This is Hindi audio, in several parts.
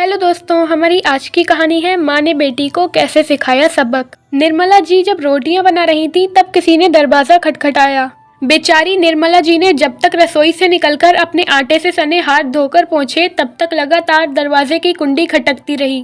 हेलो दोस्तों, हमारी आज की कहानी है माँ ने बेटी को कैसे सिखाया सबक। निर्मला जी जब रोटियां बना रही थी तब किसी ने दरवाजा खटखटाया। बेचारी निर्मला जी ने जब तक रसोई से निकलकर अपने आटे से सने हाथ धोकर पहुंचे तब तक लगातार दरवाजे की कुंडी खटकती रही।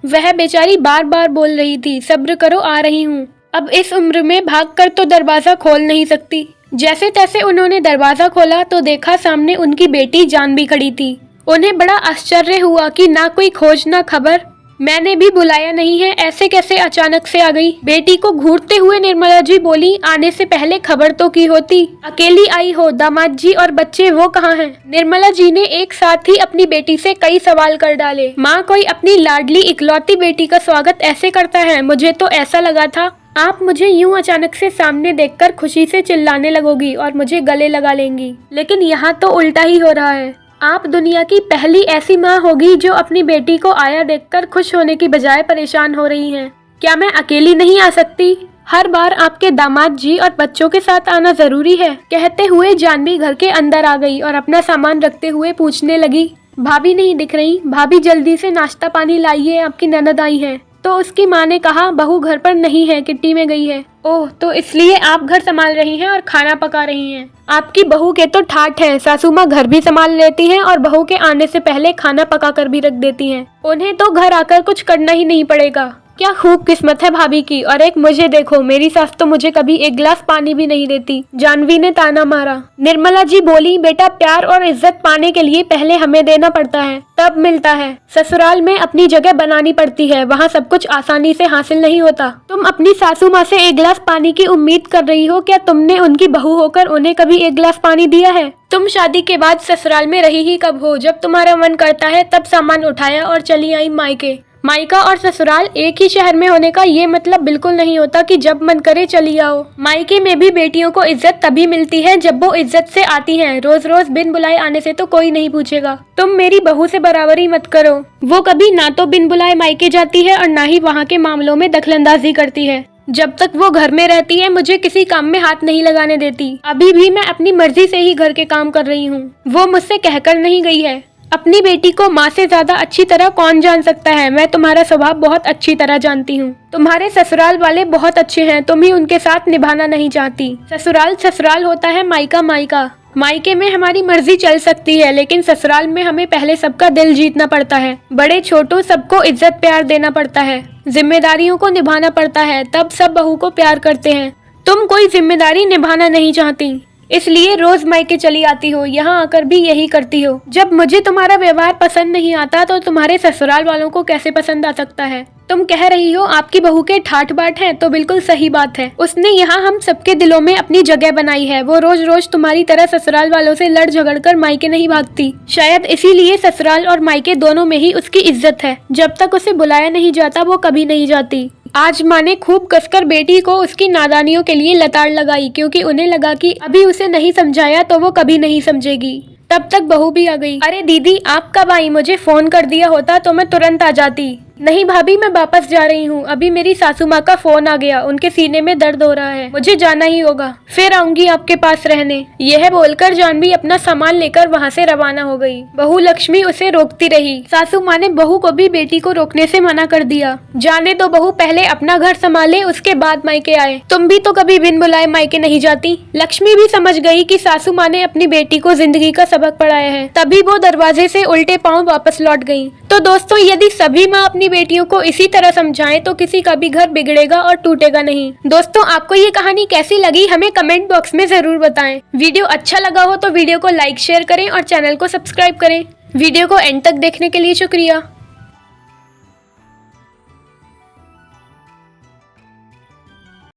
वह बेचारी बार बार बोल रही थी, सब्र करो, आ रही हूँ। अब इस उम्र में भागकर तो दरवाजा खोल नहीं सकती। जैसे तैसे उन्होंने दरवाजा खोला तो देखा सामने उनकी बेटी जानवी खड़ी थी। उन्हें बड़ा आश्चर्य हुआ कि ना कोई खोज ना खबर। मैंने भी बुलाया नहीं है, ऐसे कैसे अचानक से आ गई। बेटी को घूरते हुए निर्मला जी बोली, आने से पहले खबर तो की होती। अकेली आई हो, दामाद जी और बच्चे वो कहाँ हैं? निर्मला जी ने एक साथ ही अपनी बेटी से कई सवाल कर डाले। माँ कोई अपनी लाडली इकलौती बेटी का स्वागत ऐसे करता है? मुझे तो ऐसा लगा था आप मुझे यूं अचानक से सामने देखकर खुशी से चिल्लाने लगोगी और मुझे गले लगा लेंगी, लेकिन यहाँ तो उल्टा ही हो रहा है। आप दुनिया की पहली ऐसी माँ होगी जो अपनी बेटी को आया देखकर खुश होने की बजाय परेशान हो रही हैं। क्या मैं अकेली नहीं आ सकती? हर बार आपके दामाद जी और बच्चों के साथ आना जरूरी है? कहते हुए जानवी घर के अंदर आ गई और अपना सामान रखते हुए पूछने लगी, भाभी नहीं दिख रही? भाभी जल्दी से नाश्ता पानी लाइए, आपकी ननद आई है। तो उसकी माँ ने कहा, बहू घर पर नहीं है, किट्टी में गई है। ओह, तो इसलिए आप घर संभाल रही हैं और खाना पका रही हैं। आपकी बहू के तो ठाठ है, सासू माँ घर भी संभाल लेती हैं और बहू के आने से पहले खाना पका कर भी रख देती हैं। उन्हें तो घर आकर कुछ करना ही नहीं पड़ेगा। क्या खूब किस्मत है भाभी की। और एक मुझे देखो, मेरी सास तो मुझे कभी एक गिलास पानी भी नहीं देती। जानवी ने ताना मारा। निर्मला जी बोली, बेटा प्यार और इज्जत पाने के लिए पहले हमें देना पड़ता है, तब मिलता है। ससुराल में अपनी जगह बनानी पड़ती है, वहाँ सब कुछ आसानी से हासिल नहीं होता। तुम अपनी सासू माँ से एक गिलास पानी की उम्मीद कर रही हो? क्या तुमने उनकी बहू होकर उन्हें कभी एक गिलास पानी दिया है? तुम शादी के बाद ससुराल में रही ही कब हो? जब तुम्हारा मन करता है तब सामान उठाया और चली आई मायके। मायका और ससुराल एक ही शहर में होने का ये मतलब बिल्कुल नहीं होता कि जब मन करे चली आओ। मायके में भी बेटियों को इज्जत तभी मिलती है जब वो इज्जत से आती हैं। रोज रोज बिन बुलाए आने से तो कोई नहीं पूछेगा। तुम मेरी बहू से बराबरी मत करो। वो कभी ना तो बिन बुलाए मायके जाती है और ना ही वहाँ के मामलों में दखलंदाजी करती है। जब तक वो घर में रहती है मुझे किसी काम में हाथ नहीं लगाने देती। अभी भी मैं अपनी मर्जी से ही घर के काम कर रही हूँ। वो मुझसे कहकर नहीं गई है। अपनी बेटी को माँ से ज्यादा अच्छी तरह कौन जान सकता है? मैं तुम्हारा स्वभाव बहुत अच्छी तरह जानती हूँ। तुम्हारे ससुराल वाले बहुत अच्छे हैं, तुम ही उनके साथ निभाना नहीं चाहती। ससुराल ससुराल होता है, मायका मायका। मायके में हमारी मर्जी चल सकती है, लेकिन ससुराल में हमें पहले सबका दिल जीतना पड़ता है। बड़े छोटों सबको इज्जत प्यार देना पड़ता है, जिम्मेदारियों को निभाना पड़ता है, तब सब बहू को प्यार करते हैं। तुम कोई जिम्मेदारी निभाना नहीं चाहती, इसलिए रोज मायके चली आती हो, यहाँ आकर भी यही करती हो। जब मुझे तुम्हारा व्यवहार पसंद नहीं आता तो तुम्हारे ससुराल वालों को कैसे पसंद आ सकता है? तुम कह रही हो आपकी बहू के ठाठ बाट हैं, तो बिल्कुल सही बात है। उसने यहाँ हम सबके दिलों में अपनी जगह बनाई है। वो रोज रोज तुम्हारी तरह ससुराल वालों से लड़ झगड़ कर मायके नहीं भागती। शायद इसीलिए ससुराल और मायके दोनों में ही उसकी इज्जत है। जब तक उसे बुलाया नहीं जाता वो कभी नहीं जाती। आज माँ ने खूब कसकर बेटी को उसकी नादानियों के लिए लताड़ लगाई, क्योंकि उन्हें लगा कि अभी उसे नहीं समझाया तो वो कभी नहीं समझेगी। तब तक बहू भी आ गई। अरे दीदी, आप कब आई? मुझे फोन कर दिया होता तो मैं तुरंत आ जाती। नहीं भाभी, मैं वापस जा रही हूँ। अभी मेरी सासू माँ का फोन आ गया, उनके सीने में दर्द हो रहा है, मुझे जाना ही होगा। फिर आऊंगी आपके पास रहने। यह बोलकर जानवी अपना सामान लेकर वहाँ से रवाना हो गई। बहू लक्ष्मी उसे रोकती रही। सासू माँ ने बहू को भी बेटी को रोकने से मना कर दिया। जाने दो बहू, पहले अपना घर संभाले, उसके बाद मायके आए। तुम भी तो कभी बिन बुलाए मायके नहीं जाती। लक्ष्मी भी समझ गई कि सासू माँ ने अपनी बेटी को जिंदगी का सबक पढ़ाया है, तभी वो दरवाजे से उल्टे पांव वापस लौट गई। तो दोस्तों, यदि सभी माँ अपनी बेटियों को इसी तरह समझाएं तो किसी का भी घर बिगड़ेगा और टूटेगा नहीं। दोस्तों, आपको ये कहानी कैसी लगी हमें कमेंट बॉक्स में जरूर बताएं। वीडियो अच्छा लगा हो तो वीडियो को लाइक शेयर करें और चैनल को सब्सक्राइब करें। वीडियो को एंड तक देखने के लिए शुक्रिया।